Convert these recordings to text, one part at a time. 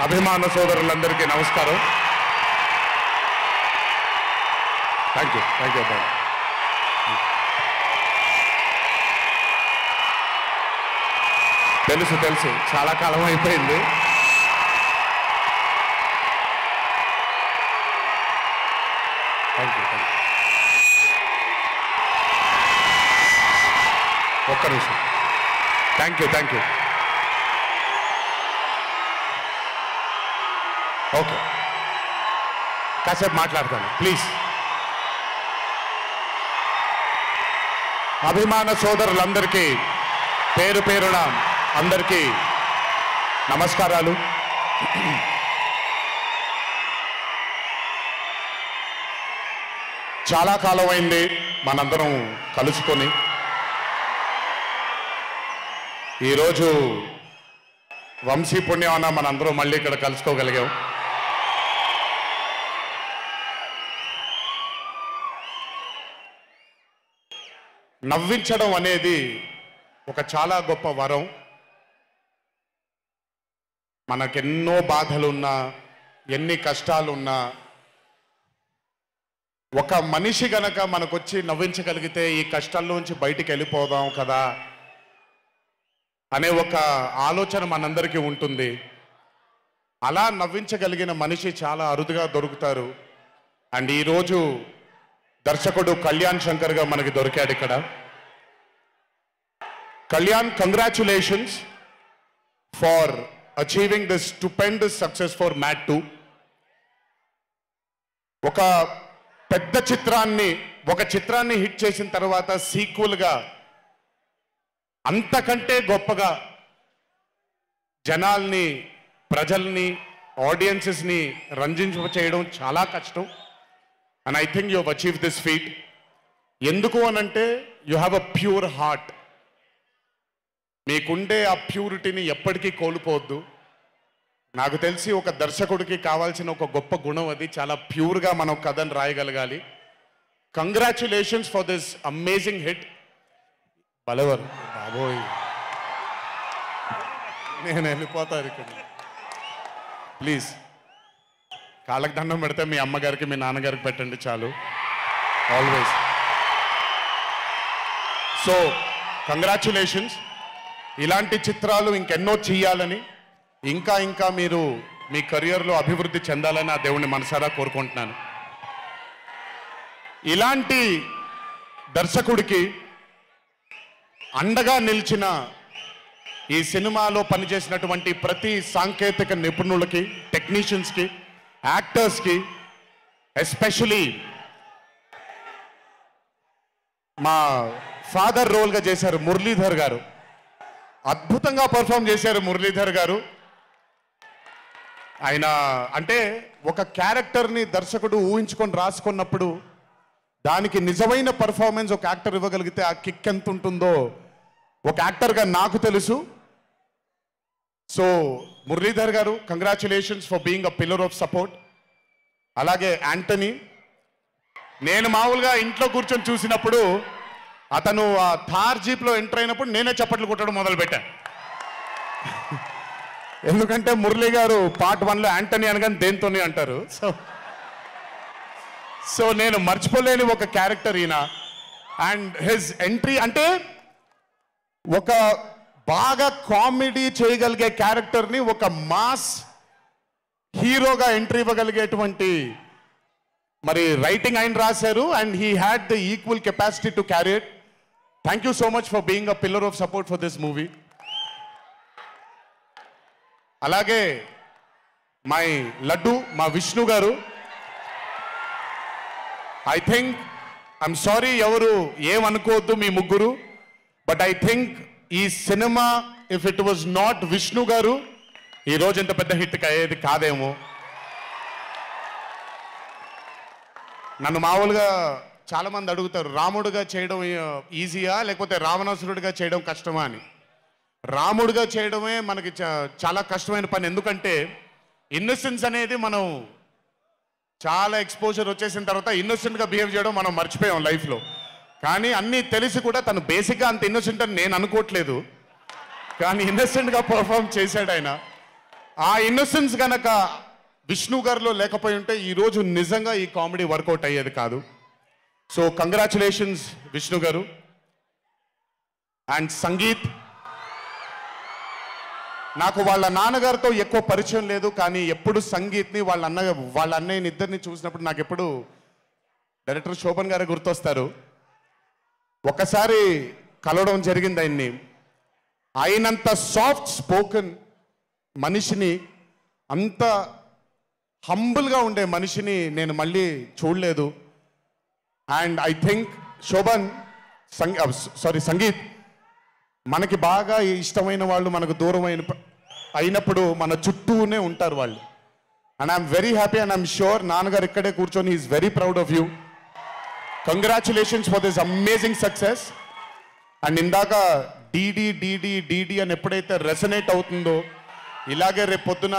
అభిమాన సోదరులందరికీ నమస్కారం. థ్యాంక్ యూ అబ్బాయి. తెలుసు చాలా కాలం అయిపోయింది. Thank you. ఒక్క నిమిషం. Thank you. ఓకే, కాసేపు మాట్లాడతాను ప్లీజ్. అభిమాన సోదరులందరికీ పేరు పేరున అందరికీ నమస్కారాలు. చాలా కాలం అయింది మనందరం కలుసుకొని. ఈరోజు వంశీ పుణ్యమాన మనందరం మళ్ళీ ఇక్కడ కలుసుకోగలిగాం. నవ్వించడం అనేది ఒక చాలా గొప్ప వరం. మనకెన్నో బాధలున్నా, ఎన్ని కష్టాలున్నా, ఒక మనిషి గనక మనకొచ్చి నవ్వించగలిగితే ఈ కష్టాల్లోంచి బయటికి వెళ్ళిపోదాం కదా అనే ఒక ఆలోచన మనందరికీ ఉంటుంది. అలా నవ్వించగలిగిన మనిషి చాలా అరుదుగా దొరుకుతారు. అండ్ ఈరోజు దర్శకుడు కళ్యాణ్ శంకర్గా మనకి దొరికాడు ఇక్కడ. Kalyan, congratulations far achieving this stupendous success for mad 2. ఒక పెద్ద చిత్రాన్ని హిట్ చేసిన తర్వాత సీక్వెల్గా అంతకంటే గొప్పగా జనాల్ని, ప్రజల్ని, ఆడియన్సెస్ని రంజింపచేయడం చాలా కష్టం. And I think you have achieve this feat. ఎందుకు అనంటే you have a pure heart. మీకుండే ఆ ప్యూరిటీని ఎప్పటికీ కోల్పోవద్దు. నాకు తెలిసి ఒక దర్శకుడికి కావాల్సిన ఒక గొప్ప గుణం అది. చాలా ప్యూర్గా మనం కథను రాయగలగాలి. Congratulations for this amazing hit. బలవర్ బాబోయ్, నేను వెళ్ళిపోతాను ఇక్కడ. ప్లీజ్ కాళ్ళకి దండం పెడితే మీ అమ్మగారికి, మీ నాన్నగారికి పెట్టండి చాలు. ఆల్వేస్. So congratulations. ఇలాంటి చిత్రాలు ఇంకెన్నో చెయ్యాలని, ఇంకా మీరు మీ కెరియర్లో అభివృద్ధి చెందాలని ఆ దేవుణ్ణి మనసారా కోరుకుంటున్నాను. ఇలాంటి దర్శకుడికి అండగా నిలిచిన ఈ సినిమాలో పనిచేసినటువంటి ప్రతి సాంకేతిక నిపుణులకి, టెక్నీషియన్స్కి, యాక్టర్స్కి, ఎస్పెషలీ మా ఫాదర్ రోల్గా చేశారు మురళీధర్ గారు. అద్భుతంగా పర్ఫామ్ చేశారు మురళీధర్ గారు. ఆయన అంటే ఒక క్యారెక్టర్ని దర్శకుడు ఊహించుకొని రాసుకున్నప్పుడు దానికి నిజమైన పర్ఫార్మెన్స్ ఒక యాక్టర్ ఇవ్వగలిగితే ఆ కిక్ ఎంత ఉంటుందో ఒక యాక్టర్గా నాకు తెలుసు. సో మురళీధర్ గారు, congratulations for being a pillar of support. అలాగే యాంటనీ, నేను మామూలుగా ఇంట్లో కూర్చొని చూసినప్పుడు అతను ఆ థార్ జీప్లో ఎంటర్ అయినప్పుడు నేనే చప్పట్లు కొట్టడం మొదలుపెట్టాను. ఎందుకంటే మురళీ గారు పార్ట్ 1లో యాంటనీ అనగానే దేంతోనే అంటారు. సో నేను మర్చిపోలేని ఒక క్యారెక్టర్ ఈయన. అండ్ హిజ్ ఎంట్రీ అంటే ఒక బాగా కామెడీ చేయగలిగే క్యారెక్టర్ని ఒక మాస్ హీరోగా ఎంట్రీ ఇవ్వగలిగేటువంటి మరి రైటింగ్ ఆయన రాశారు. And he had the equal capacity to carry it. Thank you so much for being a pillar of support for this movie. అలాగే మై లడ్డు, మా విష్ణు గారు. ఐ థింక్, ఐఎమ్ సారీ ఎవరు ఏమనుకోవద్దు మీ ముగ్గురు, బట్ ఐ థింక్ ఈ cinema if it was not Vishnu గారు ఈ రోజు ఇంత పెద్ద హిట్ అయ్యేది కాదేమో. నన్ను మామూలుగా చాలామంది అడుగుతారు, రాముడుగా చేయడం ఈజీయా లేకపోతే రావణాసురుడిగా చేయడం కష్టమా అని. రాముడుగా చేయడమే మనకి చాలా కష్టమైన పని. ఎందుకంటే ఇన్నోసెన్స్ అనేది మనం చాలా ఎక్స్పోజర్ వచ్చేసిన తర్వాత ఇన్నోసెంట్గా బిహేవ్ చేయడం మనం మర్చిపోయాం లైఫ్లో. కానీ అన్నీ తెలిసి కూడా తను బేసిక్గా అంత ఇన్నోసెంట్ అని నేను అనుకోవట్లేదు. కానీ ఇన్నసెంట్గా పర్ఫామ్ చేశాడు ఆయన. ఆ ఇన్నోసెన్స్ గనక విష్ణు గారిలో లేకపోయి ఉంటే ఈరోజు నిజంగా ఈ కామెడీ వర్కౌట్ అయ్యేది కాదు. సో కంగ్రాచులేషన్స్ విష్ణు గారు. అండ్ సంగీత్, నాకు వాళ్ళ నాన్నగారితో ఎక్కువ పరిచయం లేదు, కానీ ఎప్పుడు సంగీత్ని వాళ్ళ అన్నయ్యని ఇద్దరిని చూసినప్పుడు నాకు ఎప్పుడు డైరెక్టర్ శోభన్ గారు గుర్తొస్తారు. ఒక్కసారి కలవడం జరిగింది ఆయన్ని. అయినంత సాఫ్ట్ స్పోకెన్ మనిషిని, అంత హంబుల్గా ఉండే మనిషిని నేను మళ్ళీ చూడలేదు. And I think Shobhan Sangeet, మనకి బాగా ఇష్టమైన వాళ్ళు మనకు దూరం అయినప్పుడు మన చుట్టూనే ఉంటారు వాళ్ళు. And I'm very happy and I'm sure నాన్నగారు ఇక్కడే కూర్చొని is very proud of you. Congratulations for this amazing success. And ఇందాక డీడీ డీడీ డీడీ అని ఎప్పుడైతే రెసనేట్ అవుతుందో, ఇలాగే రేపు పొద్దున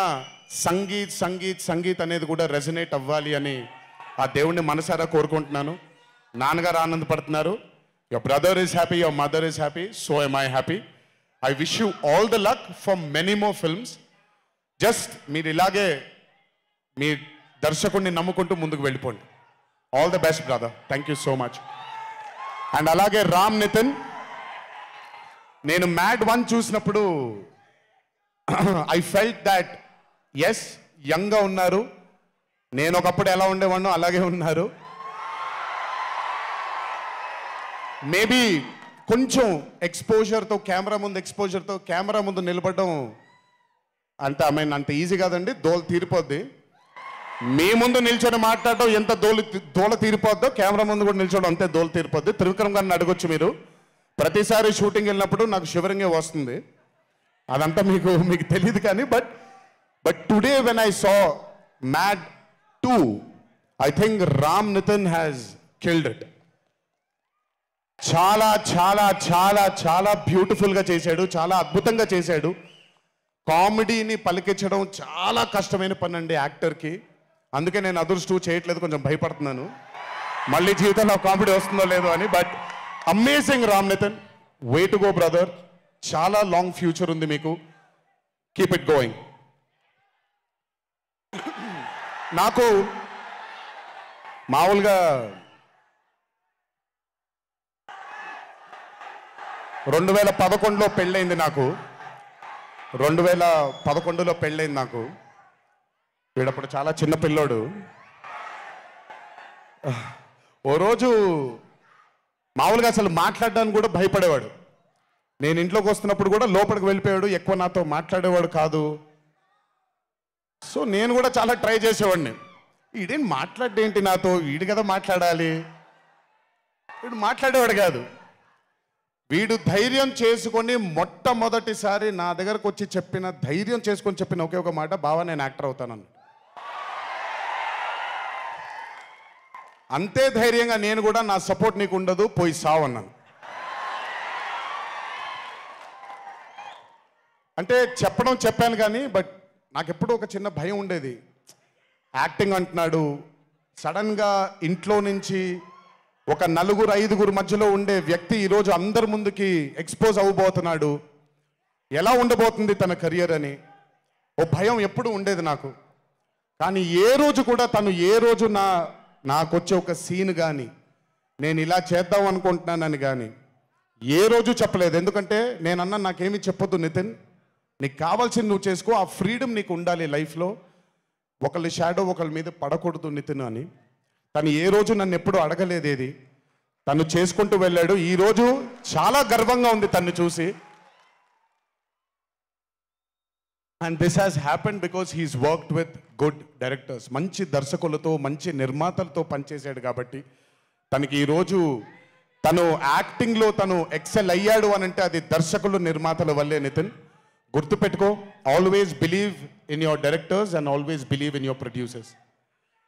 సంగీత్ సంగీత్ సంగీత్ అనేది కూడా రెసనేట్ అవ్వాలి అని ఆ దేవుణ్ణి మనసారా కోరుకుంటున్నాను. నాన్నగారు ఆనందపడుతున్నారు. Your brother is happy, your mother is happy, so am I happy. I wish you all the luck for many more films. Just మీరు ఇలాగే మీ దర్శకుడిని నమ్ముకుంటూ ముందుకు వెళ్ళిపోండి. All the best brother. Thank you so much. And అలాగే రామ్ నితిన్, నేను mad 1 చూసినప్పుడు I felt that yes యంగ్గా ఉన్నారు, నేను ఒకప్పుడు ఎలా ఉండేవాడినో అలాగే ఉన్నారు. మేబీ కొంచెం ఎక్స్పోజర్తో, కెమెరా ముందు నిలబడడం అంత ఈజీ కాదండి, దోలు తీరిపోద్ది. మీ ముందు నిల్చొని మాట్లాడటం ఎంత దోల తీరిపోద్దో, కెమెరా ముందు కూడా నిల్చోవడం అంతే దోల తీరిపోద్ది. త్రివిక్రమ్ గారిని అడగొచ్చు మీరు. ప్రతిసారి షూటింగ్ వెళ్ళినప్పుడు నాకు షివరింగే వస్తుంది. అదంతా మీకు తెలియదు కానీ but today when I saw Mad 2, I think Ram Nitin has killed it. చాలా చాలా చాలా చాలా బ్యూటిఫుల్గా చేశాడు, చాలా అద్భుతంగా చేశాడు. కామెడీని పలికించడం చాలా కష్టమైన పని అండి యాక్టర్కి. అందుకే నేను అదర్స్ 2 చేయట్లేదు, కొంచెం భయపడుతున్నాను మళ్ళీ జీవితంలో కామెడీ వస్తుందో లేదో అని. But amazing Ram Nitin, way to go brother. చాలా లాంగ్ ఫ్యూచర్ ఉంది మీకు. Keep it going. నాకు మామూలుగా 2011లో పెళ్ళైంది నాకు. 2011లో పెళ్ళైంది నాకు. వీడప్పుడు చాలా చిన్న పిల్లోడు. ఓ రోజు మామూలుగా అసలు మాట్లాడడానికి కూడా భయపడేవాడు. నేను ఇంట్లోకి వస్తున్నప్పుడు కూడా లోపలికి వెళ్ళిపోయాడు, ఎక్కువ నాతో మాట్లాడేవాడు కాదు. సో నేను కూడా చాలా ట్రై చేసేవాడిని. వీడేం మాట్లాడేంటి నాతో, వీడు కదా మాట్లాడాలి. వీడు మాట్లాడేవాడు కాదు. వీడు ధైర్యం చేసుకొని మొట్టమొదటిసారి నా దగ్గరకు వచ్చి ధైర్యం చేసుకొని చెప్పిన ఒకే ఒక మాట, బావా నేను యాక్టర్ అవుతానని. అంతే ధైర్యంగా నేను కూడా, నా సపోర్ట్ నీకు ఉండదు, పోయి సావు అన్నాను. అంటే చెప్పాను కానీ బట్ నాకు ఎప్పుడూ ఒక చిన్న భయం ఉండేది. యాక్టింగ్ అంటున్నాడు, సడన్గా ఇంట్లో నుంచి ఒక 4-5 మధ్యలో ఉండే వ్యక్తి ఈరోజు అందరి ముందుకి ఎక్స్పోజ్ అవ్వబోతున్నాడు, ఎలా ఉండబోతుంది తన కెరియర్ అని ఓ భయం ఎప్పుడు ఉండేది నాకు. కానీ ఏ రోజు కూడా నాకు వచ్చే ఒక సీన్ కానీ, నేను ఇలా చేద్దాం అనుకుంటున్నానని కానీ ఏ రోజు చెప్పలేదు. ఎందుకంటే నేనన్నా నాకేమీ చెప్పొద్దు నితిన్, నీకు కావాల్సింది నువ్వు చేసుకో, ఆ ఫ్రీడమ్ నీకు ఉండాలి లైఫ్లో, ఒకళ్ళ షాడో ఒకళ్ళ మీద పడకూడదు నితిన్ అని. తను ఏ రోజు నన్ను ఎప్పుడు అడగలేదేది, తను చేసుకుంటూ వెళ్ళాడు. ఈరోజు చాలా గర్వంగా ఉంది తను చూసి. And this has happened because he's worked with good directors. మంచి దర్శకులతో, మంచి నిర్మాతలతో పనిచేశాడు కాబట్టి తనకి ఈరోజు తను యాక్టింగ్లో తను ఎక్సెల్ అయ్యాడు అని అంటే అది దర్శకులు, నిర్మాతల వల్లే. నితిన్ గుర్తుపెట్టుకో, always believe in your directors and always believe in your producers.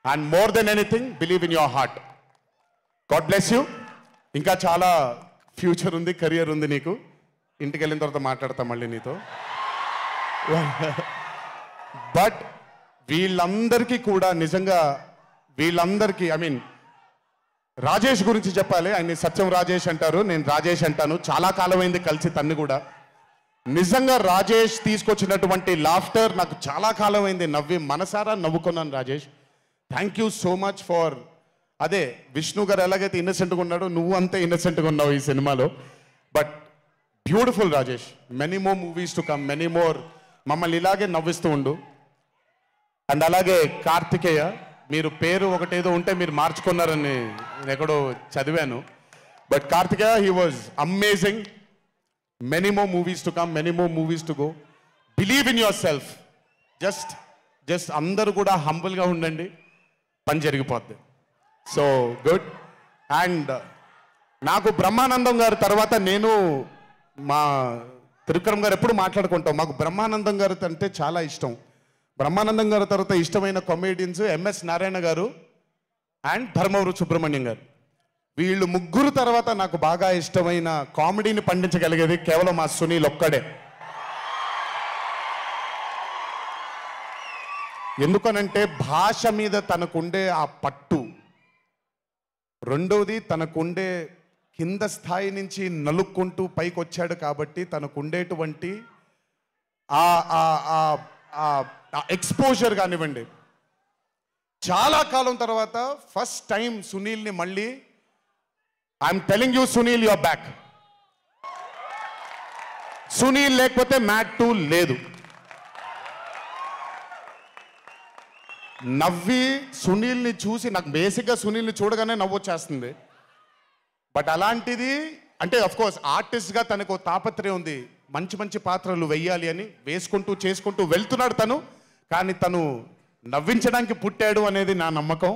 And more than anything believe in your heart. God bless you. ఇంకా చాలా ఫ్యూచర్ ఉంది, కెరియర్ ఉంది నీకు. ఇంటికి వెళ్ళిన తర్వాత మాట్లాడతాం మళ్ళీ నీతో. బట్ వీళ్ళందరికీ కూడా నిజంగా ఐ మీన్ రాజేష్ గురించి చెప్పాలి. ఆయన్ని సత్యం రాజేష్ అంటారు, నేను రాజేష్ అంటాను. చాలా కాలమైంది కలిసి తన్ని కూడా. నిజంగా రాజేష్ తీసుకొచ్చినటువంటి లాఫ్టర్ నాకు చాలా కాలం అయింది నవ్వి మనసారా నవ్వుకున్నాను Rajesh. Thank you so much for అదే విష్ణు గారు ఎలాగైతే ఇన్నసెంట్గా ఉన్నాడో నువ్వు అంతే ఇన్నసెంట్గా ఉన్నావు ఈ సినిమాలో. But beautiful Rajesh, many more movies to come, many more. మమ్మల్ని ఇలాగే నవ్విస్తూ ఉండు. అండ్ అలాగే కార్తికేయ, మీరు పేరు ఒకటేదో ఉంటే మీరు మార్చుకున్నారని నేను ఎక్కడో చదివాను. But Karthikeya, he was amazing. Many more movies to come, many more movies to go. Believe in yourself. Just అందరూ కూడా హంబుల్గా ఉండండి, పని జరిగిపోద్ది. So good. అండ్ నాకు బ్రహ్మానందం గారి తర్వాత నేను మా త్రివిక్రమ్ గారు ఎప్పుడు మాట్లాడుకుంటాం, మాకు బ్రహ్మానందం గారు అంటే చాలా ఇష్టం. బ్రహ్మానందం గారి తర్వాత ఇష్టమైన కామెడియన్స్ ఎంఎస్ నారాయణ గారు అండ్ ధర్మవరం సుబ్రహ్మణ్యం గారు. వీళ్ళు ముగ్గురు తర్వాత నాకు బాగా ఇష్టమైన కామెడీని పండించగలిగేది కేవలం ఆ సునీల్ ఒక్కడే. ఎందుకనంటే భాష మీద తనకుండే ఆ పట్టు, రెండోది తనకుండే కింద స్థాయి నుంచి నలుక్కుంటూ పైకి వచ్చాడు కాబట్టి తనకుండేటువంటి ఎక్స్పోజర్ కానివ్వండి. చాలా కాలం తర్వాత ఫస్ట్ టైం సునీల్ని మళ్ళీ I'm telling you Sunil your back. Sunil లేకపోతే మ్యాట్ 2 లేదు. నవ్వి సునీల్ని చూసి నాకు బేసిక్గా సునీల్ని చూడగానే నవ్వొచ్చేస్తుంది. బట్ అలాంటిది అంటే అఫ్కోర్స్ ఆర్టిస్ట్గా తనకు తాపత్రయం ఉంది, మంచి మంచి పాత్రలు వెయ్యాలి అని వేసుకుంటూ చేసుకుంటూ వెళ్తున్నాడు తను. కానీ తను నవ్వించడానికి పుట్టాడు అనేది నా నమ్మకం.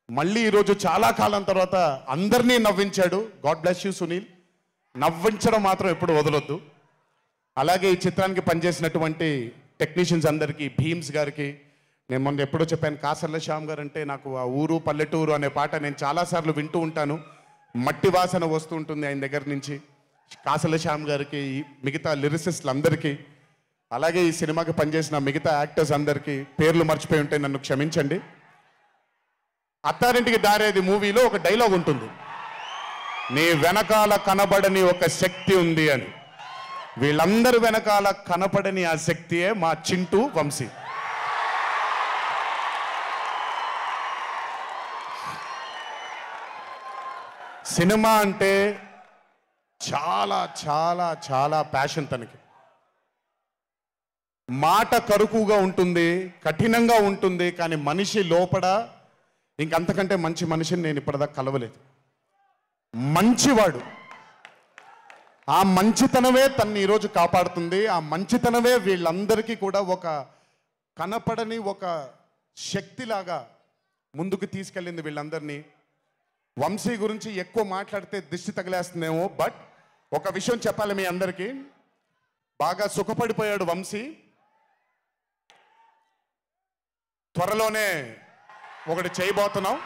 మళ్ళీ ఈరోజు చాలా కాలం తర్వాత అందరినీ నవ్వించాడు. God bless you Sunil. నవ్వించడం మాత్రం ఎప్పుడు వదలొద్దు. అలాగే ఈ చిత్రానికి పనిచేసినటువంటి టెక్నీషియన్స్ అందరికీ, భీమ్స్ గారికి, నేను మొన్న ఎప్పుడో చెప్పాను, కాసర్ల శ్యామ్ గారు అంటే నాకు ఆ ఊరు పల్లెటూరు అనే పాట నేను చాలాసార్లు వింటూ ఉంటాను. మట్టి వాసన వస్తూ ఉంటుంది ఆయన దగ్గర నుంచి. కాసర్ల శ్యామ్ గారికి, మిగతా లిరిసిస్టులు అందరికీ, అలాగే ఈ సినిమాకి పనిచేసిన మిగతా యాక్టర్స్ అందరికీ పేర్లు మర్చిపోయి ఉంటే నన్ను క్షమించండి. అత్తారింటికి దారేది మూవీలో ఒక డైలాగ్ ఉంటుంది, నీ వెనకాల కనబడని ఒక శక్తి ఉంది అని. వీళ్ళందరి వెనకాల కనపడని ఆ శక్తియే మా చింటూ వంశీ. సినిమా అంటే చాలా చాలా చాలా ప్యాషన్ తనకి. మాట కరుకుగా ఉంటుంది, కఠినంగా ఉంటుంది, కానీ మనిషి లోపల ఇంకంతకంటే మంచి మనిషిని నేను ఇప్పటిదాకా కలవలేదు. మంచివాడు. ఆ మంచితనమే తన్ని ఈరోజు కాపాడుతుంది. ఆ మంచితనమే వీళ్ళందరికీ కూడా ఒక కనపడని ఒక శక్తిలాగా ముందుకు తీసుకెళ్ళింది వీళ్ళందరినీ. వంశీ గురించి ఎక్కువ మాట్లాడితే దిష్టి తగిలేస్తుందేమో, బట్ ఒక విషయం చెప్పాలి మీ అందరికీ. బాగా సుఖపడిపోయాడు వంశీ. త్వరలోనే ఒకటి చేయబోతున్నాం.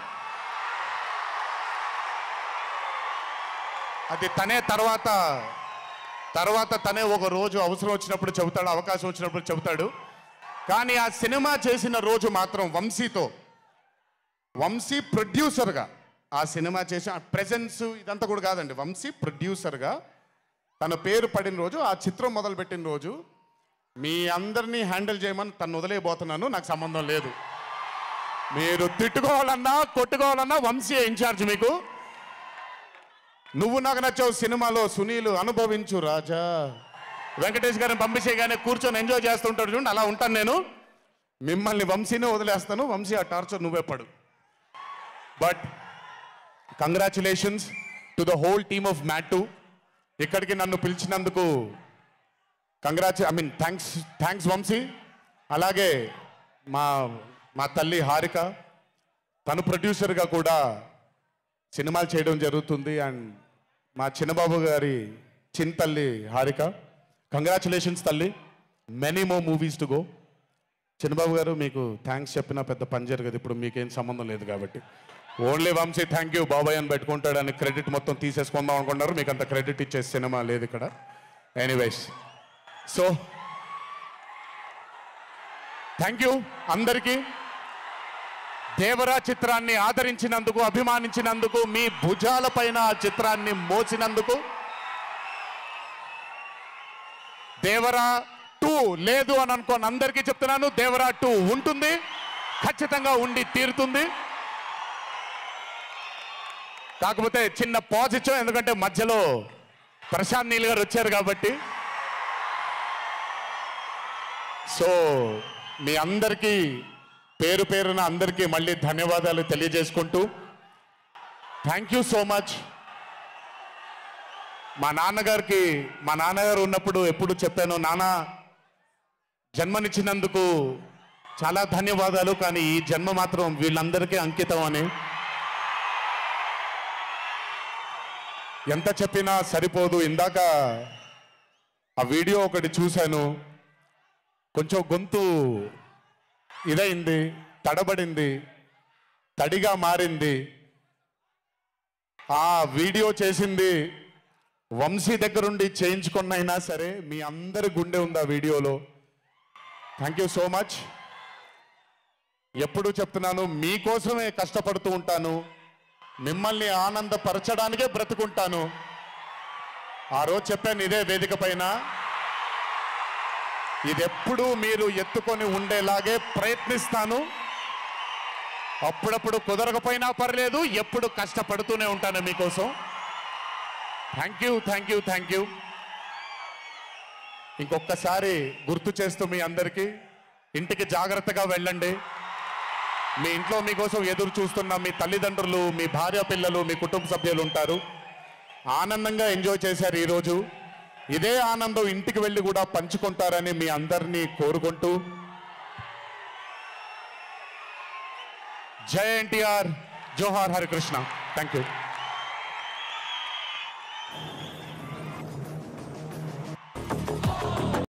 అది తనే తర్వాత తనే ఒక రోజు అవసరం వచ్చినప్పుడు చెబుతాడు, అవకాశం వచ్చినప్పుడు చెబుతాడు. కానీ ఆ సినిమా చేసిన రోజు మాత్రం వంశీతో, వంశీ ప్రొడ్యూసర్గా ఆ సినిమా చేసిన ప్రెజెన్స్ ఇదంతా కూడా కాదండి, వంశీ ప్రొడ్యూసర్గా తన పేరు పడిన రోజు, ఆ చిత్రం మొదలుపెట్టిన రోజు, మీ అందరినీ హ్యాండిల్ చేయమని తను వదిలేయబోతున్నాను. నాకు సంబంధం లేదు. మీరు తిట్టుకోవాలన్నా కొట్టుకోవాలన్నా వంశీ ఇన్ఛార్జ్ మీకు. నువ్వు నాకు నచ్చావు సినిమాలో సునీల్ అనుభవించు రాజా, వెంకటేష్ గారిని పంపించేగానే కూర్చొని ఎంజాయ్ చేస్తుంటాడు చూడండి, అలా ఉంటాను నేను. మిమ్మల్ని వంశీనే వదిలేస్తాను. వంశీ ఆ టార్చర్ నువ్వే పడు. But congratulations to the whole team of Mad 2. ఇక్కడికి నన్ను పిలిచినందుకు థ్యాంక్స్ వంశీ. అలాగే మా తల్లి హారిక, తను ప్రొడ్యూసర్గా కూడా సినిమాలు చేయడం జరుగుతుంది. అండ్ మా చిన్నబాబు గారి తల్లి హారిక, కంగ్రాచులేషన్స్ తల్లి. Many more movies to go. Chinnababu garu మీకు థ్యాంక్స్ చెప్పినా పెద్ద పని జరగదు, ఇప్పుడు మీకేం సంబంధం లేదు కాబట్టి. ఓన్లీ వంశీ థ్యాంక్ యూ బాబాయ్ అని పెట్టుకుంటాడని క్రెడిట్ మొత్తం తీసేసుకుందాం అనుకున్నారు. మీకు అంత క్రెడిట్ ఇచ్చే సినిమా లేదు ఇక్కడ. ఎనీవేస్, సో థ్యాంక్ యూ అందరికీ. దేవరా చిత్రాన్ని ఆదరించినందుకు, అభిమానించినందుకు, మీ భుజాలపైన ఆ చిత్రాన్ని మోసినందుకు దేవరా 2 లేదు అని అనుకోని అందరికీ చెప్తున్నాను, దేవరా 2 ఉంటుంది, ఖచ్చితంగా ఉండి తీరుతుంది. కాకపోతే చిన్న పాజ్ ఇచ్చాం, ఎందుకంటే మధ్యలో ప్రశాంత్ నీల్ గారు వచ్చారు కాబట్టి. సో మీ అందరికీ పేరు పేరున అందరికీ మళ్ళీ ధన్యవాదాలు తెలియజేసుకుంటూ, థ్యాంక్ యూ సో మచ్. మా నాన్నగారు ఉన్నప్పుడు ఎప్పుడు చెప్పాను, నాన్న జన్మనిచ్చినందుకు చాలా ధన్యవాదాలు, కానీ ఈ జన్మ మాత్రం వీళ్ళందరికీ అంకితం అని. ఎంత చెప్పినా సరిపోదు. ఇందాక ఆ వీడియో ఒకటి చూశాను, కొంచెం గొంతు ఇదైంది, తడబడింది, తడిగా మారింది. ఆ వీడియో చేసింది వంశీ దగ్గరుండి చేయించుకున్నైనా సరే మీ అందరి గుండె ఉంది ఆ వీడియోలో. Thank you so much. ఎప్పుడు చెప్తున్నాను, మీకోసమే కష్టపడుతూ ఉంటాను, మిమ్మల్ని ఆనందపరచడానికే బ్రతుకుంటాను. ఆ రోజు చెప్పాను ఇదే వేదిక పైన, ఇదెప్పుడు మీరు ఎత్తుకొని ఉండేలాగే ప్రయత్నిస్తాను. అప్పుడప్పుడు కుదరకపోయినా పర్లేదు, ఎప్పుడు కష్టపడుతూనే ఉంటాను మీకోసం. Thank you, thank you, thank you. ఇంకొకసారి గుర్తు చేస్తూ మీ అందరికీ, ఇంటికి జాగ్రత్తగా వెళ్ళండి. మీ ఇంట్లో మీకోసం ఎదురు చూస్తున్న మీ తల్లిదండ్రులు, మీ భార్య పిల్లలు, మీ కుటుంబ సభ్యులు ఉంటారు. ఆనందంగా ఎంజాయ్ చేశారు ఈరోజు. ఇదే ఆనందం ఇంటికి వెళ్ళి కూడా పంచుకుంటారని మీ అందరినీ కోరుకుంటూ, జై ఎన్టీఆర్, జోహార్ హరికృష్ణ. Thank you.